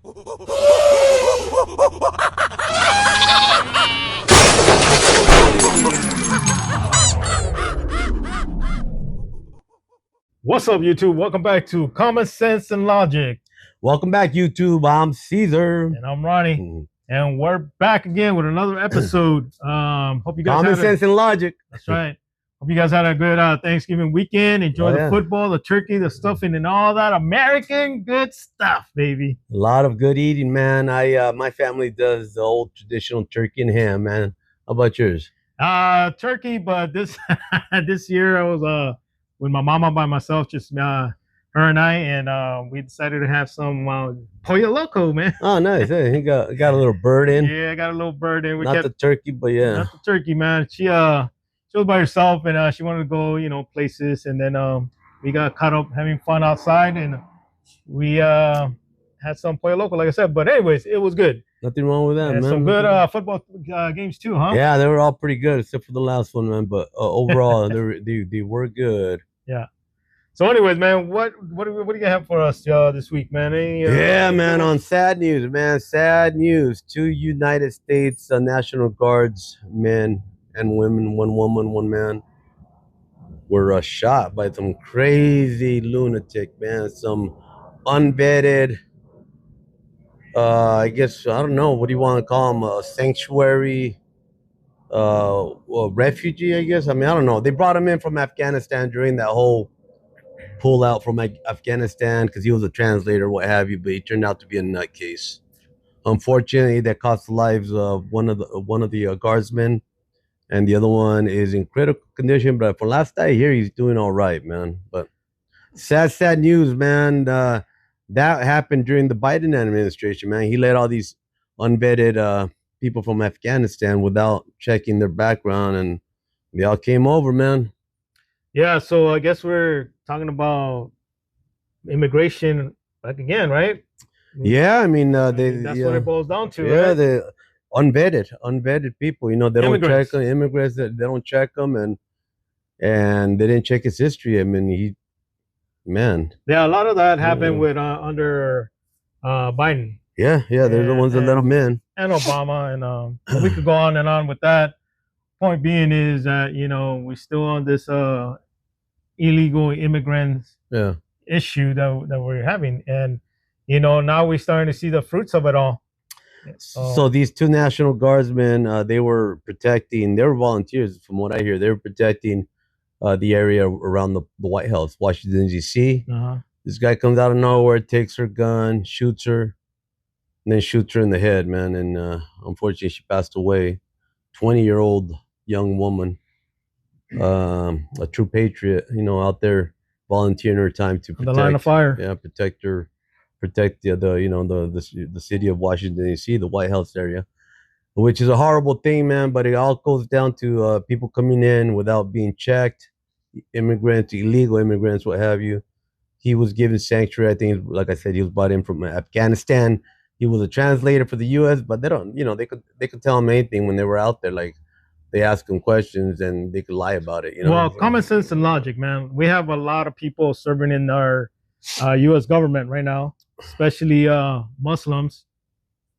What's up, YouTube? Welcome back to Common Sense and Logic. Welcome back, YouTube. I'm Caesar. And I'm Ronnie. And we're back again with another episode. Hope you guys Common Sense and Logic. That's right. Hope you guys had a good Thanksgiving weekend. Enjoy the football, the turkey, the stuffing, and all that American good stuff, baby. A lot of good eating, man. My family does the old traditional turkey and ham, man. How about yours? Turkey, but this this year I was with my mama by myself, just her and I, and we decided to have some pollo loco, man. Oh, nice. Hey, he got a little bird in. Yeah, I got a little bird in. Not the turkey, but yeah. Not the turkey, man. She was by herself, and she wanted to go, places, and then we got caught up having fun outside, and we had some pollo loco, like I said. But anyways, it was good. Nothing wrong with that, and man. Some good football games too, huh? Yeah, they were all pretty good, except for the last one, man. But overall, they were good. Yeah. So, anyways, man, what do you have for us this week, man? Yeah, man. On sad news, man. Sad news. 2 United States National Guards men and women, one woman, one man, were shot by some crazy lunatic, man. Some unvetted. I guess I don't know. What do you want to call them? A sanctuary. Refugee, I guess. I mean, I don't know. They brought him in from Afghanistan during that whole pull out from Afghanistan because he was a translator, what have you. But he turned out to be a nutcase. Unfortunately, that cost the lives of one of the guardsmen, and the other one is in critical condition. But from last I hear, he's doing all right, man. But sad news, man. That happened during the Biden administration, man. He let all these unvetted people from Afghanistan without checking their background, and they all came over, man. Yeah, so I guess we're talking about immigration back again, right? Yeah, I mean, that's what it boils down to. Yeah, right? the unvetted people. They don't check them. Immigrants, they don't check them, and they didn't check his history. I mean, yeah, a lot of that happened with under Biden. Yeah, they're the ones that let them in. And Obama, and we could go on and on with that. Point being is that we're still on this illegal immigrants issue that we're having, and now we're starting to see the fruits of it all. So these 2 National Guardsmen, they were volunteers, from what I hear. They were protecting the area around the White House, Washington D.C. This guy comes out of nowhere, takes her gun, shoots her. And then shoots her in the head, man. And unfortunately, she passed away. 20-year-old young woman, a true patriot, out there volunteering her time to protect the line of fire. Yeah, protect the city of Washington D.C., the White House area, which is a horrible thing, man. But it all goes down to people coming in without being checked, immigrants, illegal immigrants, what have you. He was given sanctuary. I think, like I said, he was brought in from Afghanistan. He was a translator for the U.S., but they don't, they could tell him anything when they were out there. Like, they ask him questions and they could lie about it. Well, common sense and logic, man. We have a lot of people serving in our U.S. government right now, especially Muslims,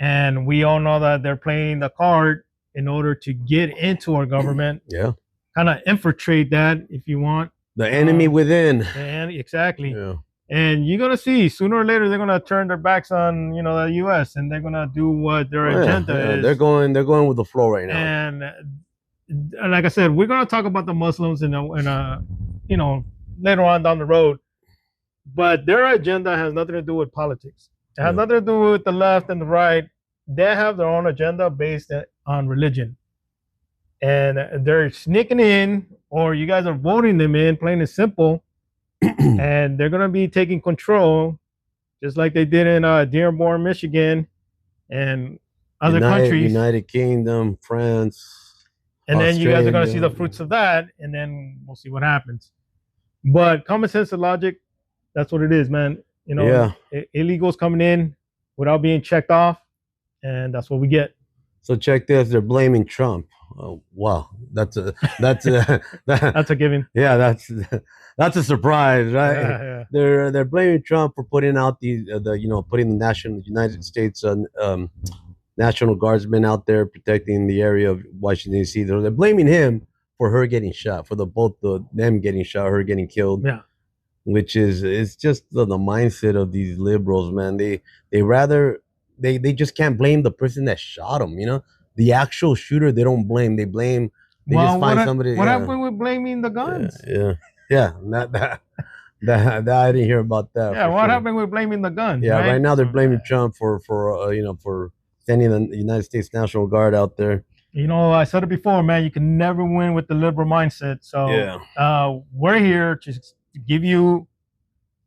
and we all know that they're playing the card in order to get into our government. Yeah, kind of infiltrate that, if you want. The enemy within. And exactly. Yeah. And you're gonna see sooner or later they're gonna turn their backs on the U.S. and they're gonna do what their agenda is. They're going with the flow right now. And like I said, we're gonna talk about the Muslims in later on down the road. But their agenda has nothing to do with politics. It has nothing to do with the left and the right. They have their own agenda based on religion, and they're sneaking in, or you guys are voting them in, plain and simple. And they're going to be taking control, just like they did in Dearborn, Michigan, and other countries. United Kingdom, France. And Australia. Then you guys are going to see the fruits of that, and then we'll see what happens. But common sense and logic, that's what it is, man. Illegals coming in without being checked off, and that's what we get. So check this. They're blaming Trump. Oh, wow, that's a That's a given. yeah, that's a surprise, right? Yeah, yeah. They're blaming Trump for putting out the putting the national United States National Guardsmen out there protecting the area of Washington D.C. They're blaming him for her getting shot, for them getting shot, her getting killed, Yeah. which is it's just the mindset of these liberals, man. They rather they just can't blame the person that shot him. The actual shooter they don't blame. They just Well, find somebody. what Yeah, happened with blaming the yeah, guns? yeah, yeah. That I didn't hear about that Yeah, for what sure. happened with blaming the guns, Yeah, right right? now they're So, blaming Trump for sending the United States National Guard out there. I said it before, man. You can never win with the liberal mindset. So, Yeah, we're here to give you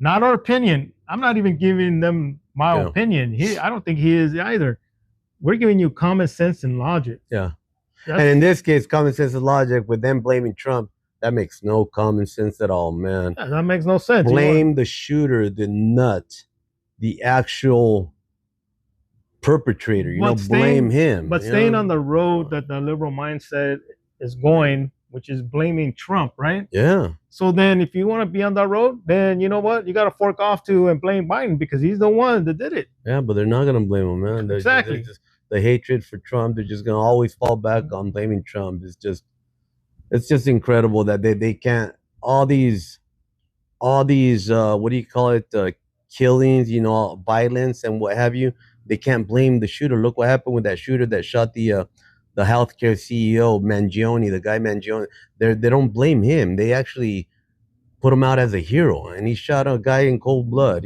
not our opinion. I'm not even giving them my yeah, opinion. I don't think he is either. We're giving you common sense and logic. yeah. That's And in this case, common sense and logic with them blaming Trump, that makes no common sense at all, man. yeah, that makes no sense. Blame the shooter, the nut, the actual perpetrator. Blame him. But staying on the road that the liberal mindset is going, which is blaming Trump, right? Yeah, So then, if you want to be on that road, then you know what? You got to fork off to and blame Biden because he's the one that did it. yeah, but they're not gonna blame him, man. Exactly. Just the hatred for Trump. They're just gonna always fall back on blaming Trump. It's just incredible that they can't all these what do you call it killings, violence and what have you. They can't blame the shooter. Look what happened with that shooter that shot the healthcare CEO Mangione, the guy Mangione. They don't blame him. They actually put him out as a hero, and he shot a guy in cold blood.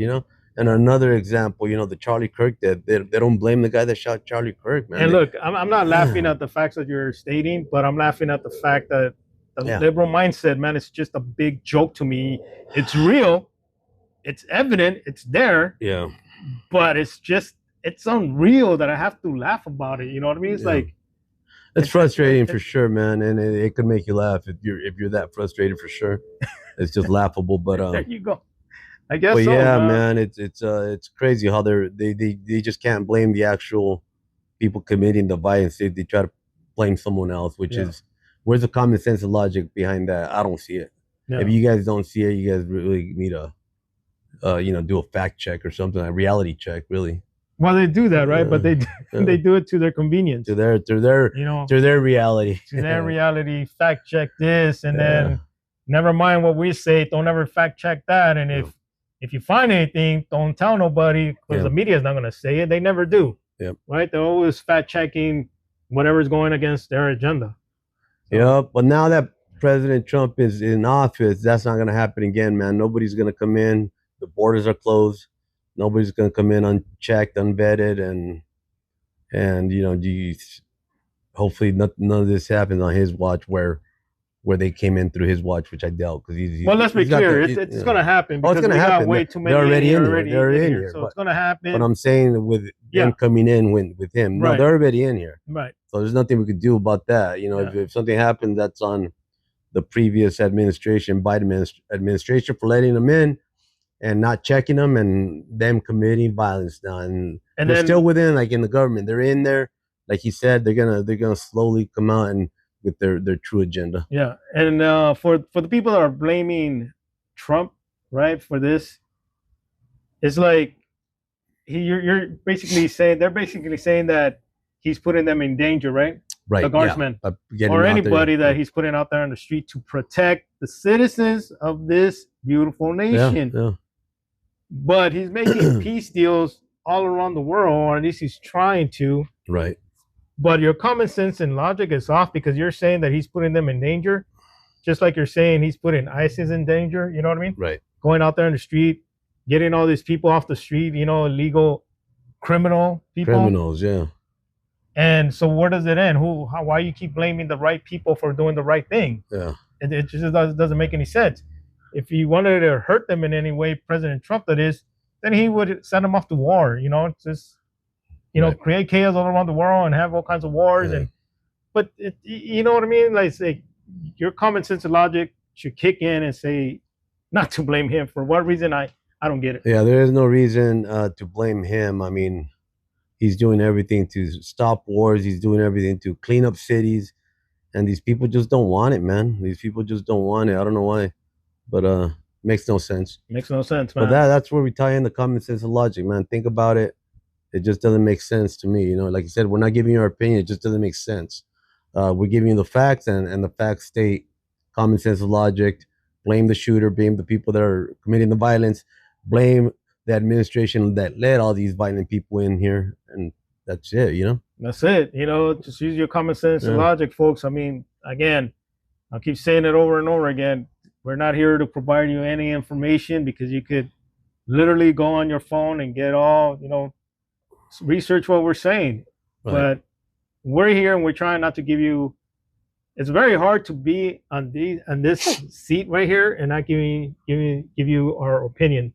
And another example, the Charlie Kirk, that they don't blame the guy that shot Charlie Kirk, man. And look, I'm not laughing at the facts that you're stating, but I'm laughing at the fact that the Yeah. liberal mindset, man, it's just a big joke to me. It's real, it's evident, it's there, Yeah, but it's unreal that I have to laugh about it. You know what I mean? It's Yeah. like it's frustrating for sure, man, and it could make you laugh if you're that frustrated for sure. It's just laughable, but there you go. I guess but so. yeah, man, it's crazy how they just can't blame the actual people committing the violence. They try to blame someone else, which Yeah. is where's the common sense and logic behind that? I don't see it. Yeah. If you guys don't see it, you guys really need to do a fact check or something, a reality check, really. Well, they do that, right? But they Yeah. do it to their convenience. To their To their reality. their reality. Fact check this, and Yeah. then never mind what we say. Don't ever fact check that. And Yeah. if you find anything, don't tell nobody because Yeah. the media is not going to say it. They never do. Yep. Right? They're always fact checking whatever's going against their agenda. Yep. But now that President Trump is in office, that's not going to happen again, man. Nobody's going to come in. The borders are closed. Nobody's going to come in unchecked, unvetted, and hopefully none of this happens on his watch where they came in through his watch, which I doubt because he's. Well, let's be he's got clear. the- It's going to happen Oh, it's because gonna we got happen. way too many. They're already in here. already They're already in here. here, So but- it's going to happen. But I'm saying with Yeah. them coming in with him, no, Right. they're already in here. Right. So there's nothing we could do about that. If something happened, that's on the previous administration, Biden administration, for letting them in and not checking them and them committing violence now. And they're then still within, like in the government, they're in there. Like he said, they're gonna slowly come out and with their true agenda. Yeah, and for the people that are blaming Trump, right, for this, it's like you're basically saying they're basically saying that he's putting them in danger, right? Right. The guardsmen Yeah. Getting or out there. anybody that he's putting out there on the street to protect the citizens of this beautiful nation. Yeah. But he's making peace deals all around the world, or at least he's trying to. Right. But your common sense and logic is off because you're saying that he's putting them in danger, just like you're saying he's putting ISIS in danger. You know what I mean? Right. Going out there in the street, getting all these people off the street, illegal criminal people. Criminals. Yeah. And so where does it end? Why you keep blaming the right people for doing the right thing? Yeah. It just doesn't make any sense. If he wanted to hurt them in any way, President Trump that is, then he would send them off to war. Just Right. create chaos all around the world and have all kinds of wars. Yeah. But you know what I mean? Like, say, your common sense and logic should kick in and say not to blame him. For what reason? I don't get it. Yeah, there is no reason to blame him. I mean, he's doing everything to stop wars. He's doing everything to clean up cities. And these people just don't want it, man. These people just don't want it. I don't know why, but makes no sense. Makes no sense, But man. that's where we tie in the common sense and logic, man. Think about it. It just doesn't make sense to me. You know, like you said, we're not giving you our opinion. It just doesn't make sense. We're giving you the facts, and the facts state common sense and logic. Blame the shooter, blame the people that are committing the violence, blame the administration that led all these violent people in here, and that's it. You know. That's it. You know, just use your common sense and Yeah. logic, folks. I mean, again, I'll keep saying it over and over again. We're not here to provide you any information, because you could literally go on your phone and get all, you know, research what we're saying. Right. But we're here and we're trying not to give you. It's very hard to be on this seat right here and not give you our opinion,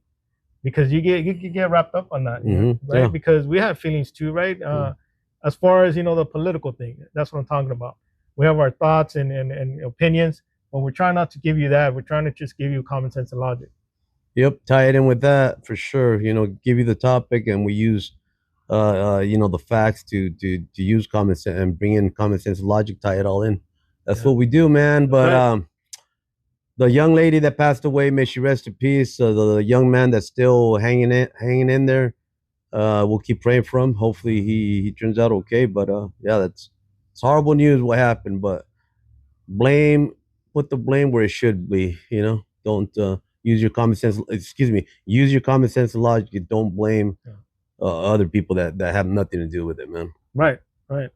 because you get wrapped up on that, Mhm. right? Yeah. Because we have feelings too, right? As far as, you know, the political thing, that's what I'm talking about. We have our thoughts and opinions, but we're trying not to give you that. We're trying to just give you common sense and logic. Yep, tie it in with that for sure. You know, give you the topic, and we use you know, the facts to use common sense and bring in common sense and logic, tie it all in. That's what we do, man. But right. the young lady that passed away, may she rest in peace. The young man that's still hanging in there, we'll keep praying for him. Hopefully he turns out okay. But yeah, it's horrible news what happened. But put the blame where it should be. You know, don't use your common sense. Excuse me, use your common sense and logic. Don't blame other people that have nothing to do with it, man. Right. Yeah.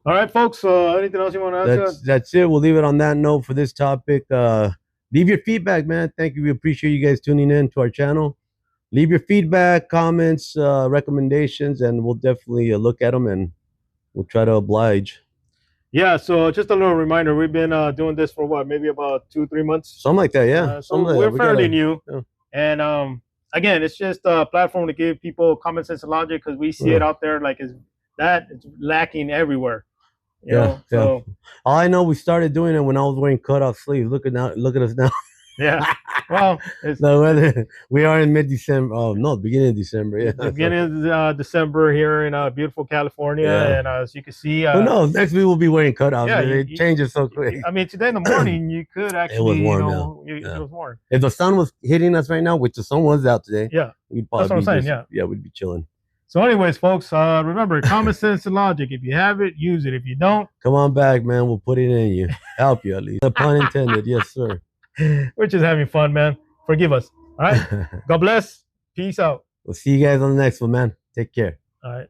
All right, folks. Anything else you want to add? That's it. We'll leave it on that note for this topic. Leave your feedback, man. Thank you. We appreciate you guys tuning in to our channel. Leave your feedback, comments, recommendations, and we'll definitely look at them, and we'll try to oblige. Yeah, so just a little reminder, we've been doing this for what, maybe about 2-3 months, something like that. Yeah, so we're fairly new. And again, it's just a platform to give people common sense and logic, because we see it out there like it's lacking everywhere. You know? So all I know, we started doing it when I was wearing cutoff sleeves. Look at us now. Yeah. Well, the weather. We are in mid-December. Oh no, beginning of December. Yeah, beginning of December here in beautiful California, and as you can see, who knows? Next week we'll be wearing cutoffs. Yeah, it changes so quick. I mean, today in the morning you could actually. It was warm. It was warm. If the sun was hitting us right now, which the sun was out today, we'd probably. That's what I'm saying. Yeah, we'd be chilling. So, anyways, folks, remember, common sense and logic. If you have it, use it. If you don't, come on back, man. We'll put it in you. Help you at least. Pun intended. Yes, sir. We're just having fun, man. Forgive us. All right. God bless. Peace out. We'll see you guys on the next one, man. Take care. All right.